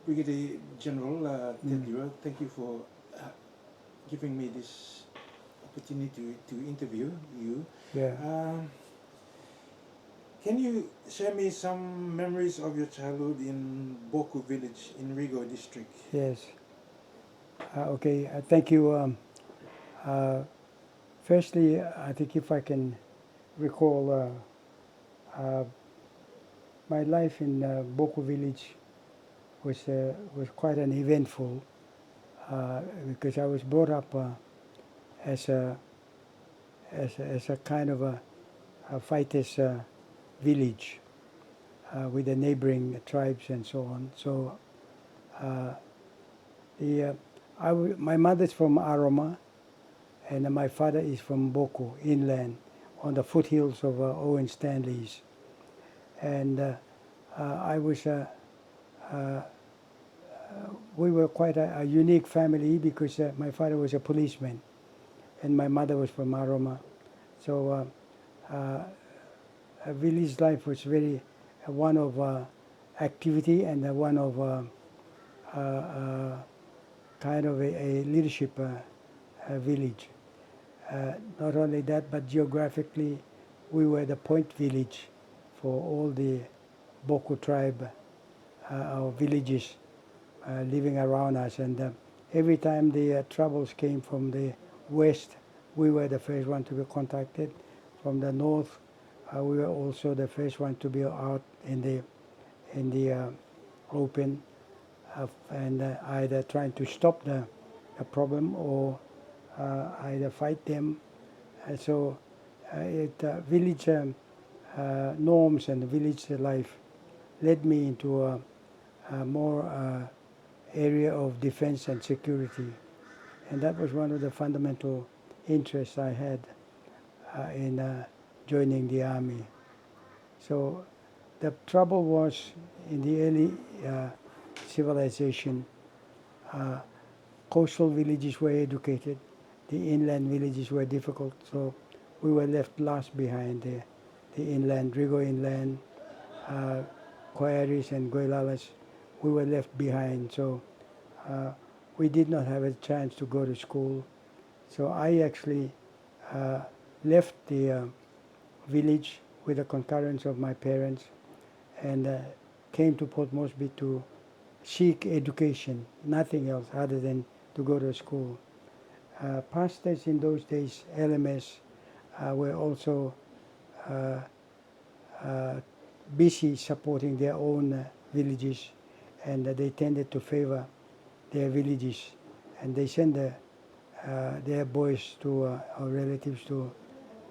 Brigadier General Ted Diro, thank you for giving me this opportunity to interview you. Yeah. Can you share me some memories of your childhood in Boku village in Rigo District? Yes. Okay. Thank you. Firstly, I think if I can recall my life in Boku village was quite an eventful because I was brought up as a as a kind of a fighters village with the neighboring tribes and so on. So the my mother's from Aroma, and my father is from Boku inland, on the foothills of Owen Stanley's, and I was we were quite a unique family because my father was a policeman, and my mother was from Aroma, so village life was very one of activity and one of kind of a leadership village. Not only that, but geographically, we were the point village for all the Boku tribe, our villages living around us. And every time the troubles came from the west, we were the first one to be contacted. From the north, we were also the first one to be out in the open and either trying to stop the problem or either fight them. So village norms and village life led me into a more area of defense and security. And that was one of the fundamental interests I had in joining the army. So the trouble was in the early civilization, coastal villages were educated, the inland villages were difficult, so we were left last behind the inland, Rigo inland, Koaris and Goilalas, we were left behind. So we did not have a chance to go to school. So I actually left the village with the concurrence of my parents and came to Port Moresby to seek education, nothing else other than to go to school. Pastors in those days, LMS, were also busy supporting their own villages, and they tended to favor their villages, and they sent their boys to or relatives to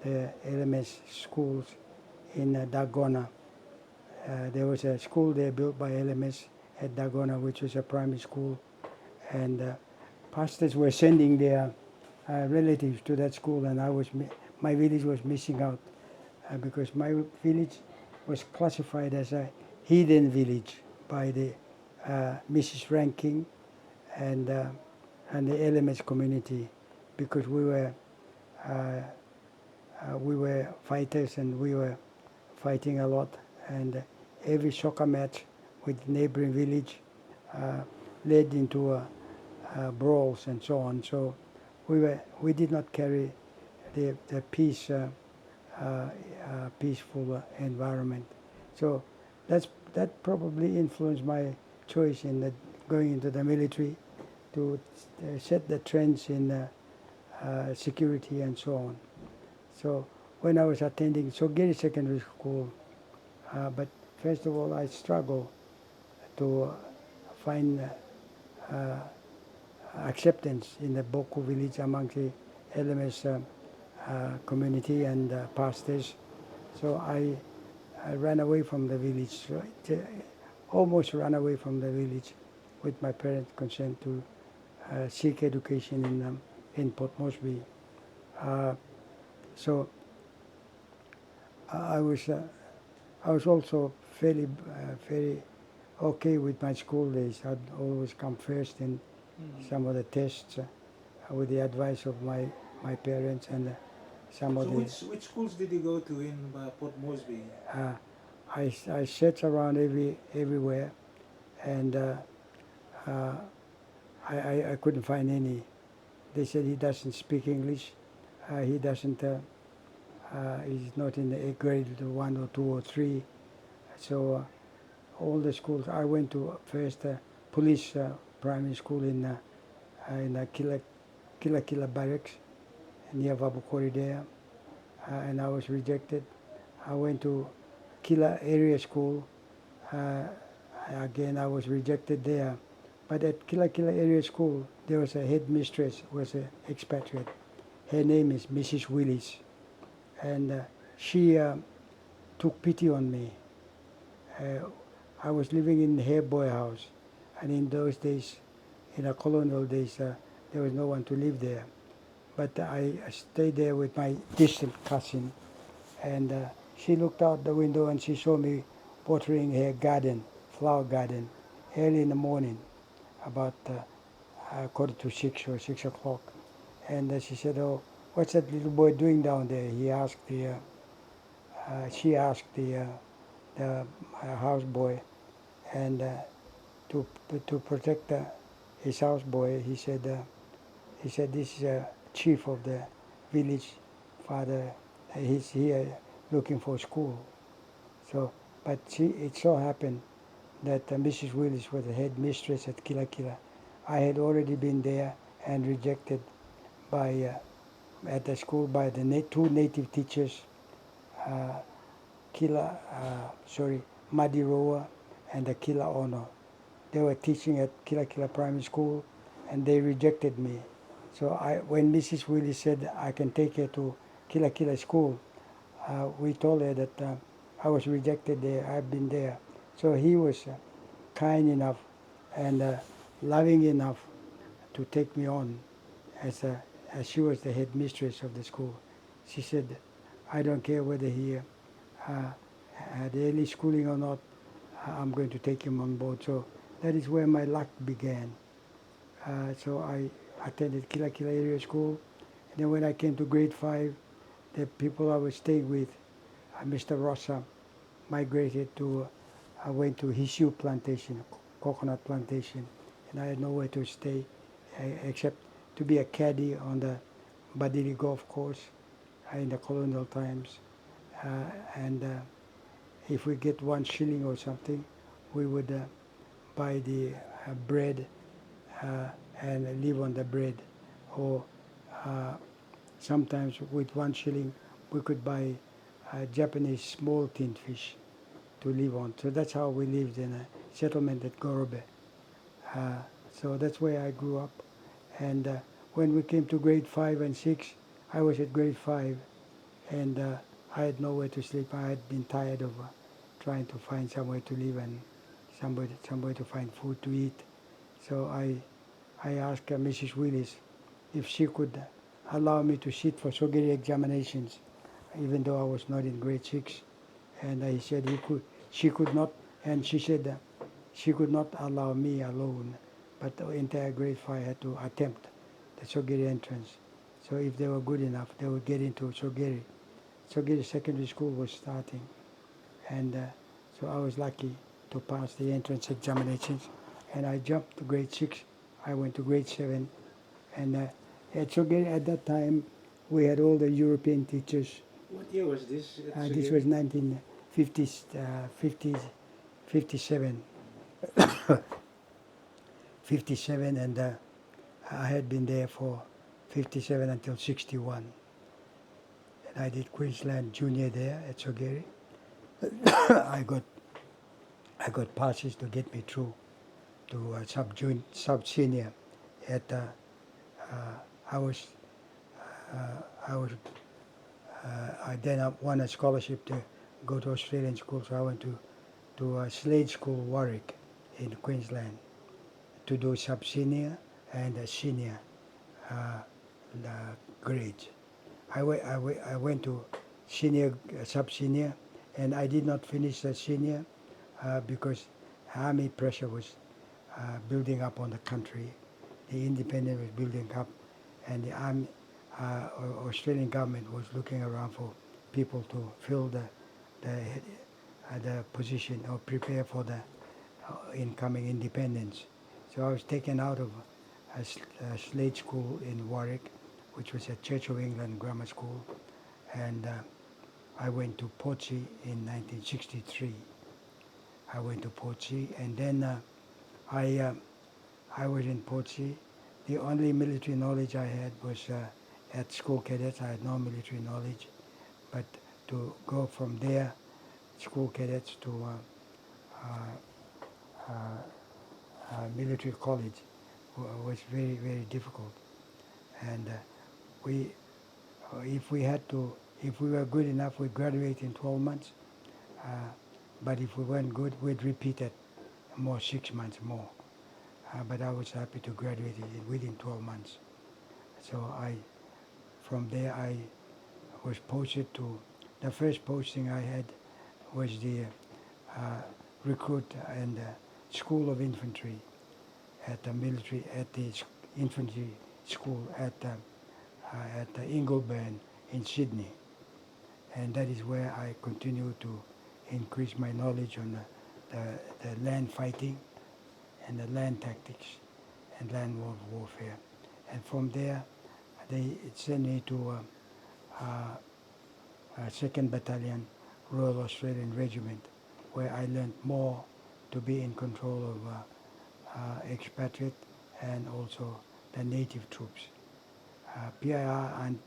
the LMS schools in Dagona. There was a school there built by LMS at Dagona, which was a primary school, and pastors were sending their relatives to that school, and my village was missing out because my village was classified as a heathen village by the Mrs. Ranking and the LMS community, because we were fighters and we were fighting a lot, and every soccer match with neighboring village led into brawls and so on. So we did not carry the peaceful environment. So that probably influenced my choice in going into the military, to set the trends in security and so on. So when I was attending Sogeri Secondary School, but first of all I struggled to find acceptance in the Boku village among the LMS community and pastors. So I ran away from the village, almost ran away from the village with my parents' consent to seek education in Port Moresby. So I was also very okay with my school days. I'd always come first in some of the tests with the advice of my parents and some of the. Which schools did you go to in Port Moresby? I searched around everywhere, and uh, I couldn't find any. They said he doesn't speak English. He doesn't. He's not in the grade 1 or 2 or 3. So all the schools I went to first police primary school in Kila barracks near Vabukori there, and I was rejected. I went to Kila area school. Again, I was rejected there. But at Kila area school, there was a headmistress, was an expatriate. Her name is Mrs. Willis, and she took pity on me. I was living in her boy house, and in those days, in the colonial days, there was no one to live there. But I stayed there with my distant cousin, and she looked out the window and she saw me watering her garden, flower garden, early in the morning, about 5:45 or 6 o'clock. And she said, "Oh, what's that little boy doing down there?" She asked the houseboy, and to protect his houseboy, he said, "This is a chief of the village, father. He's here looking for school." So, but it so happened that Mrs. Willis was the head mistress at Kila. I had already been there and rejected by at the school by the two native teachers, Madiroa and the Kila Ono. They were teaching at Kila Primary School, and they rejected me. So when Mrs. Willis said I can take her to Kila School, we told her that I was rejected there. I've been there. So he was kind enough and loving enough to take me on as she was the head mistress of the school. She said, "I don't care whether he had early schooling or not, I'm going to take him on board." So that is where my luck began. So I attended Kila area school. And then when I came to grade 5, the people I was staying with, Mr. Rossa, migrated to, I went to Hishu plantation, coconut plantation, and I had nowhere to stay except to be a caddy on the Badiri golf course in the colonial times. And if we get 1 shilling or something, we would buy the bread and live on the bread. Or sometimes with 1 shilling, we could buy Japanese small tinned fish to live on. So that's how we lived in a settlement at Gorobe. So that's where I grew up. And when we came to grade 5 and 6, I was at grade 5, and I had nowhere to sleep. I had been tired of trying to find somewhere to live and somewhere to find food to eat. So I asked Mrs. Willis if she could allow me to sit for Sogeri examinations, even though I was not in grade 6. And I said she could not, and she said she could not allow me alone, but the entire grade 5 had to attempt the Sogeri entrance. So if they were good enough, they would get into Sogeri. Sogeri Secondary School was starting, and so I was lucky to pass the entrance examinations, and I jumped to grade 6. I went to grade 7, and at Sogeri at that time, we had all the European teachers. What year was this? This was 1957. 57, and I had been there for 57 until 61. And I did Queensland Junior there at Sogeri. I got passes to get me through to sub-senior. At I then won a scholarship to go to Australian school, so I went to Slade School, Warwick, in Queensland, to do sub-senior and senior grades. I went to senior, sub-senior, and I did not finish the senior because army pressure was building up on the country. The independence was building up, and the army, Australian government was looking around for people to fill the position or prepare for the incoming independence. So I was taken out of Slade School in Warwick, which was a Church of England grammar school, and I went to Portsea in 1963. I went to Portsea, and then I was in Portsea. The only military knowledge I had was at school cadets. I had no military knowledge, but to go from there, school cadets to military college was very, very difficult. And we, if we were good enough, we'd graduate in 12 months. But if we weren't good, we'd repeat it more, 6 months more. But I was happy to graduate within 12 months. So from there I was posted to, the first posting I had was the recruit and School of Infantry at the infantry school at Ingleburn in Sydney. And that is where I continued to increase my knowledge on the land fighting and the land tactics and land warfare. And from there, they sent me to 2nd Battalion Royal Australian Regiment, where I learned more to be in control of expatriate and also the native troops. PIR, and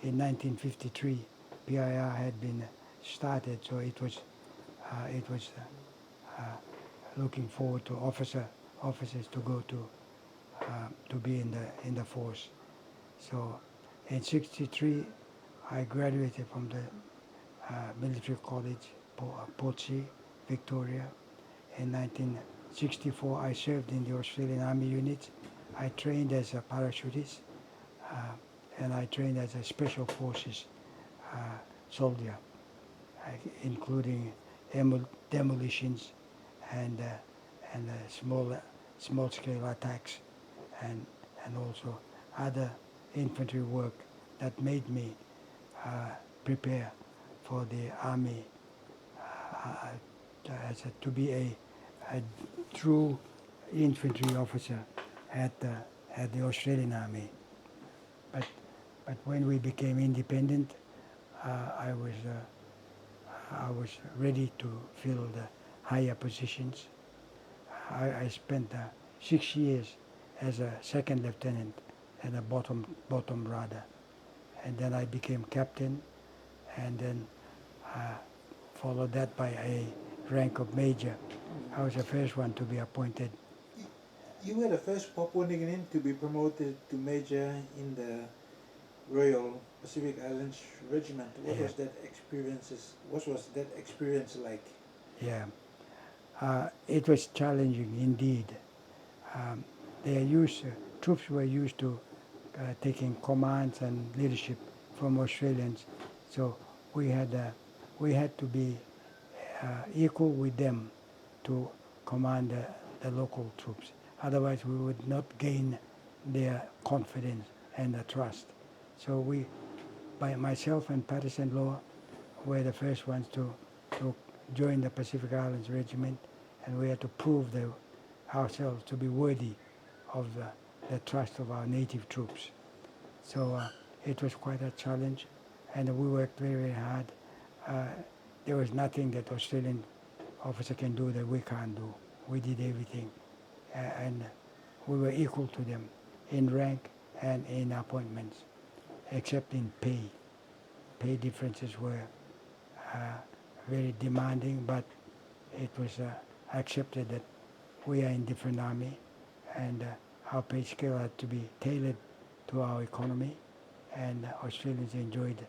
in 1953, PIR had been started, so it was looking forward to officers to go to be in the force. So in '63, I graduated from the military college, Portsea, Victoria. In 1964, I served in the Australian Army units. I trained as a parachutist, and I trained as a special forces soldier, including demolitions and small scale attacks, and also other infantry work that made me prepare for the army to be a true infantry officer at the Australian Army. But when we became independent, I was ready to fill the higher positions. I spent 6 years as a second lieutenant and a bottom rudder, and then I became captain, and then followed that by a rank of major. I was the first one to be appointed. You were the first Papua New Guinean to be promoted to major in the Royal Pacific Islands Regiment. What was that experience like? Yeah, it was challenging indeed. Troops were used to taking commands and leadership from Australians, so we had to be equal with them to command the local troops. Otherwise, we would not gain their confidence and the trust. So by myself and Patterson Law, were the first ones to join the Pacific Islands Regiment, and we had to prove ourselves to be worthy of the trust of our native troops. So it was quite a challenge, and we worked very, very hard. There was nothing that Australian officer can do that we can't do. We did everything, and we were equal to them in rank and in appointments, except in pay. Pay differences were very demanding, but it was accepted that we are in different army, and our pay scale had to be tailored to our economy, and Australians enjoyed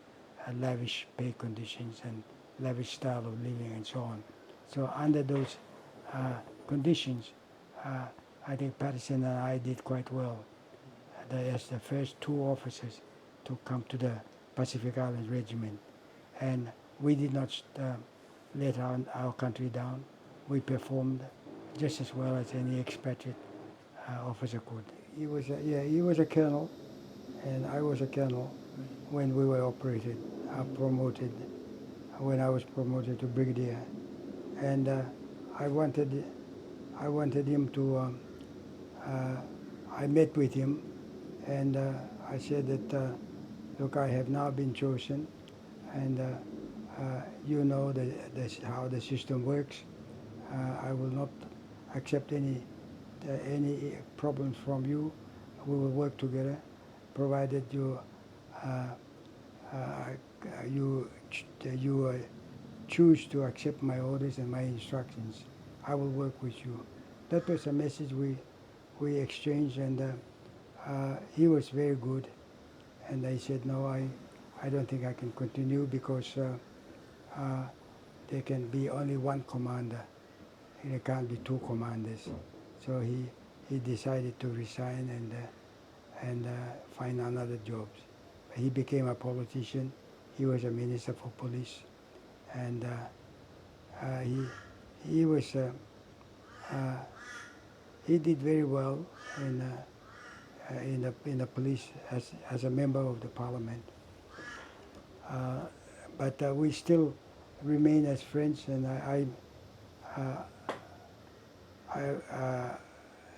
lavish pay conditions and lavish style of living and so on. So under those conditions, I think Patterson and I did quite well as the first two officers to come to the Pacific Islands Regiment. And we did not let our country down. We performed just as well as any expatriate officer could. He was a colonel, and I was a colonel when we were promoted, when I was promoted to brigadier. And I wanted him to I met with him, and I said that, look, I have now been chosen, and you know how the system works. I will not accept any problems from you. We will work together, provided uh, you choose to accept my orders and my instructions. I will work with you. That was a message we exchanged, and he was very good. And I said, no, I don't think I can continue because there can be only one commander. There can't be two commanders. So he decided to resign and find another job. He became a politician. He was a minister for police, and he was he did very well in the police as a member of the parliament. But we still remain as friends, and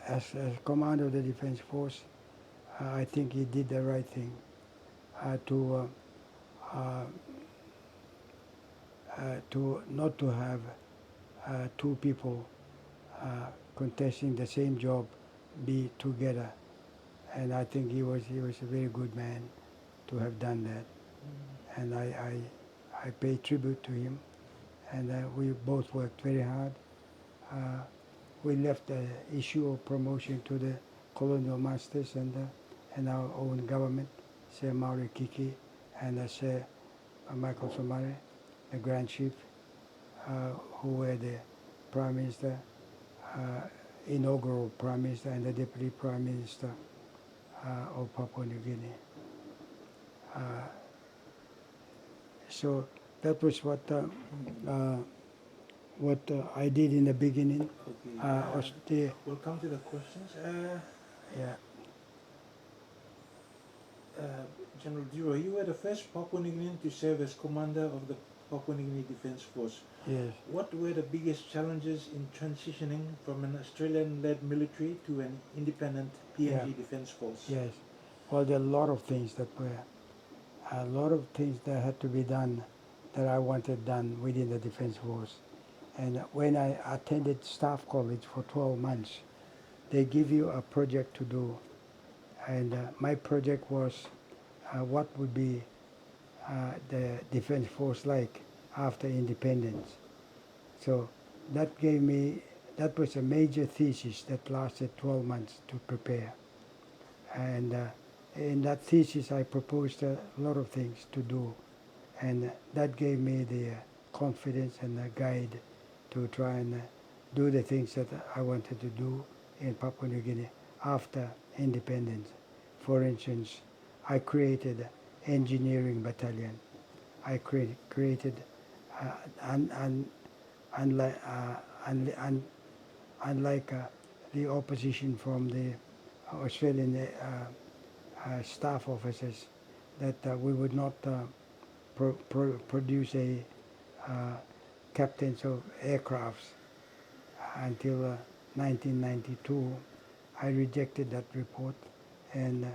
as commander of the defense force, I think he did the right thing to not to have two people contesting the same job be together, and I think he was a very good man to have done that, and I pay tribute to him, and we both worked very hard. We left the issue of promotion to the colonial masters and our own government, Sir Mauri Kiki and Sir Michael Somare, the Grand Chief, who were the Prime Minister, inaugural Prime Minister and the Deputy Prime Minister of Papua New Guinea. So that was what I did in the beginning. Okay. We'll come to the questions. Yeah. General Diro, you were the first Papua New Guinean to serve as commander of the Papua New Guinea Defence Force. Yes. What were the biggest challenges in transitioning from an Australian-led military to an independent PNG Defence Force? Yes. Well, there are a lot of things that had to be done that I wanted done within the Defence Force. And when I attended Staff College for 12 months, they give you a project to do. And my project was what would be the Defence Force like after independence. So that was a major thesis that lasted 12 months to prepare. And in that thesis I proposed a lot of things to do. And that gave me the confidence and the guide to try and do the things that I wanted to do in Papua New Guinea after independence. For instance, I created engineering battalion. I created unlike the opposition from the Australian staff officers, that we would not produce a captains of aircrafts until 1992. I rejected that report, and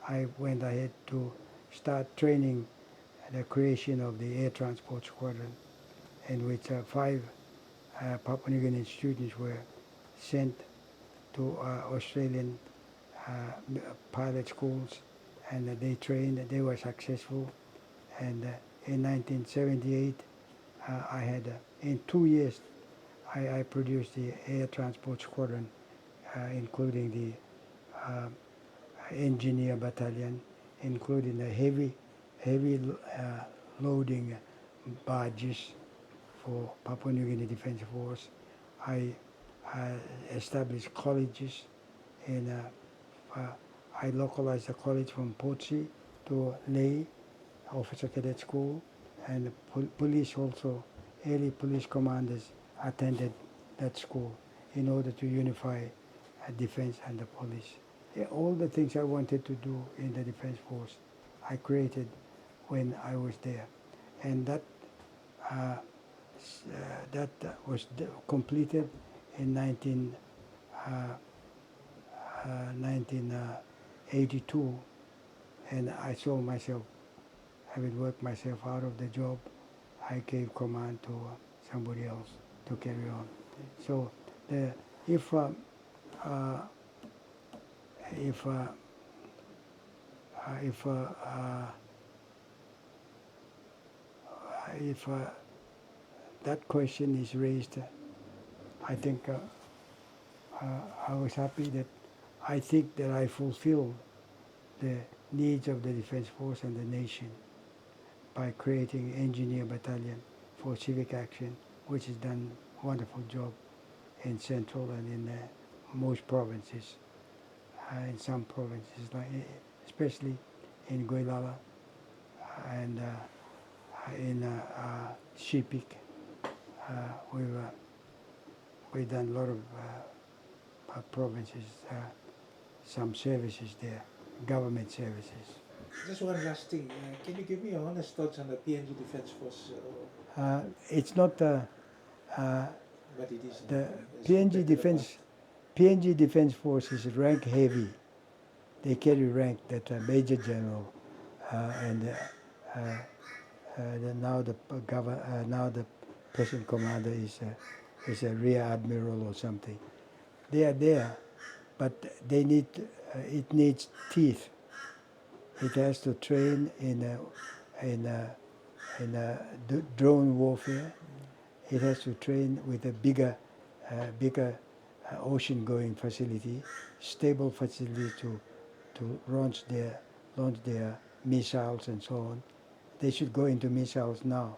I went ahead to start training the creation of the Air Transport Squadron, in which 5 Papua New Guinean students were sent to Australian pilot schools, and they trained. They were successful, and in 1978 I had in 2 years I produced the Air Transport Squadron, including the engineer battalion, including the heavy loading barges for Papua New Guinea Defence Force. I established colleges, and I localized the college from Portsea to Lae, Officer Cadet School, and police also, early police commanders attended that school in order to unify defense and the police. Yeah, all the things I wanted to do in the Defense Force, I created when I was there. And that was completed in 1982, and I saw myself, having worked myself out of the job, I gave command to somebody else to carry on. So the, if uh, uh, if uh, if uh, uh, if that question is raised, I think I was happy that I think that I fulfilled the needs of the Defense Force and the nation by creating Engineer Battalion for Civic Action, which has done a wonderful job in Central and in most provinces. In some provinces, like especially in Guilala and in Shipik, we've done a lot of provinces, some services there, government services. Just one last thing. Can you give me your honest thoughts on the PNG Defence Force? It's not But it is. the as PNG compared to the Defence. PNG Defence Force is rank heavy. They carry rank that Major General now the present commander is a Rear Admiral or something. They are there, but they need it needs teeth. It has to train in drone warfare. It has to train with a bigger ocean-going facility, stable facility to launch their missiles and so on. They should go into missiles now,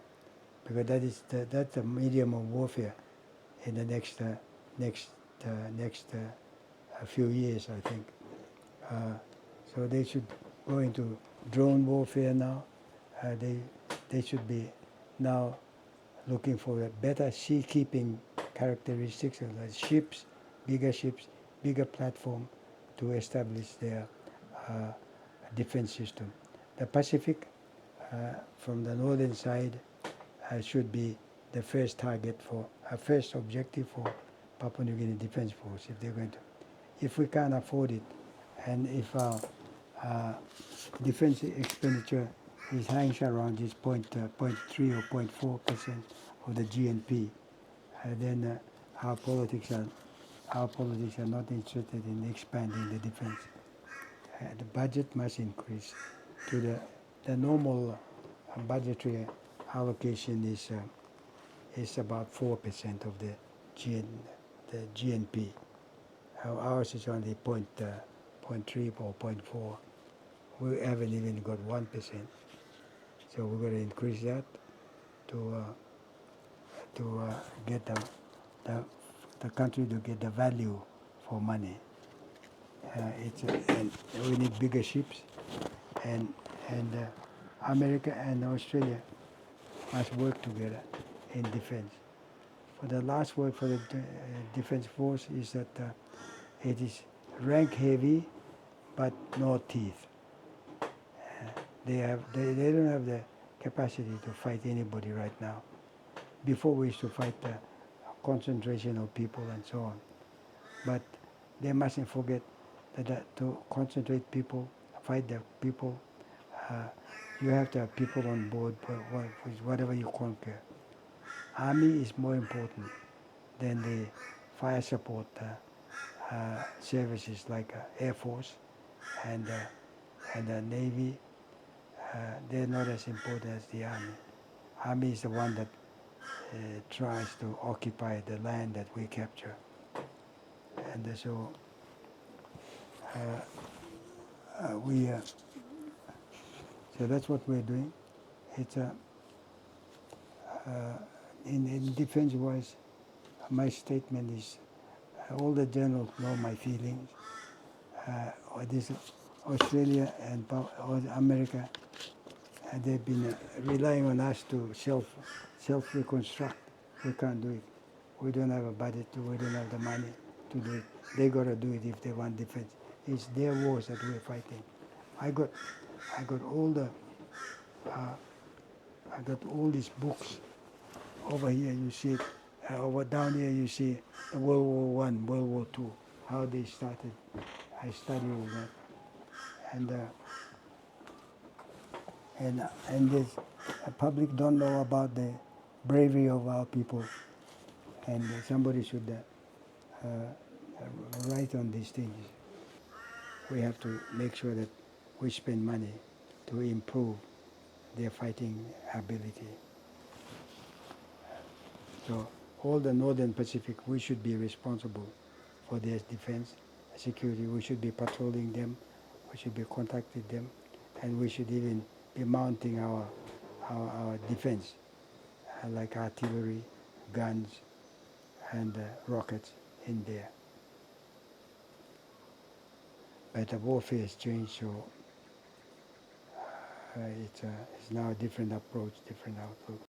because that's a medium of warfare in the next few years, I think. So they should go into drone warfare now. They should be now looking for a better sea-keeping characteristics of the ships, bigger platform to establish their defense system. The Pacific, from the northern side, should be the first target for first objective for Papua New Guinea Defense Force if they're going to. If we can't afford it, and if our defense expenditure is hangs around this 0.3 or 0.4% of the GNP, then our politics are not interested in expanding the defense. The budget must increase to the normal budgetary allocation is about 4% of the GNP. Ours is only 0.3 or 0.4. We haven't even got 1%. So we're going to increase that to get the country to get the value for money. And we need bigger ships, and America and Australia must work together in defense. For the last word for the defense force is that it is rank heavy, but no teeth. They don't have the capacity to fight anybody right now. Before we used to fight the concentration of people and so on, but they mustn't forget that to concentrate people, fight the people, you have to have people on board with whatever you conquer. Army is more important than the fire support services like Air Force and the Navy. They're not as important as the Army. Army is the one that tries to occupy the land that we capture. And so so that's what we're doing. It's in defense-wise, my statement is all the generals know my feelings. This Australia and America, they've been relying on us to self-reconstruct. We can't do it. We don't have a budget. We don't have the money to do it. They got to do it if they want defense. It's their wars that we're fighting. I got all these books. Over here you see it. Over down here you see World War I, World War II, how they started I study all that, and this public don't know about the bravery of our people, and somebody should write on these things. We have to make sure that we spend money to improve their fighting ability. So all the Northern Pacific, we should be responsible for their defense, security. We should be patrolling them, we should be contacting them, and we should even be mounting our defense, like artillery, guns, and rockets in there. But the warfare has changed, so it's now a different approach, different outlook.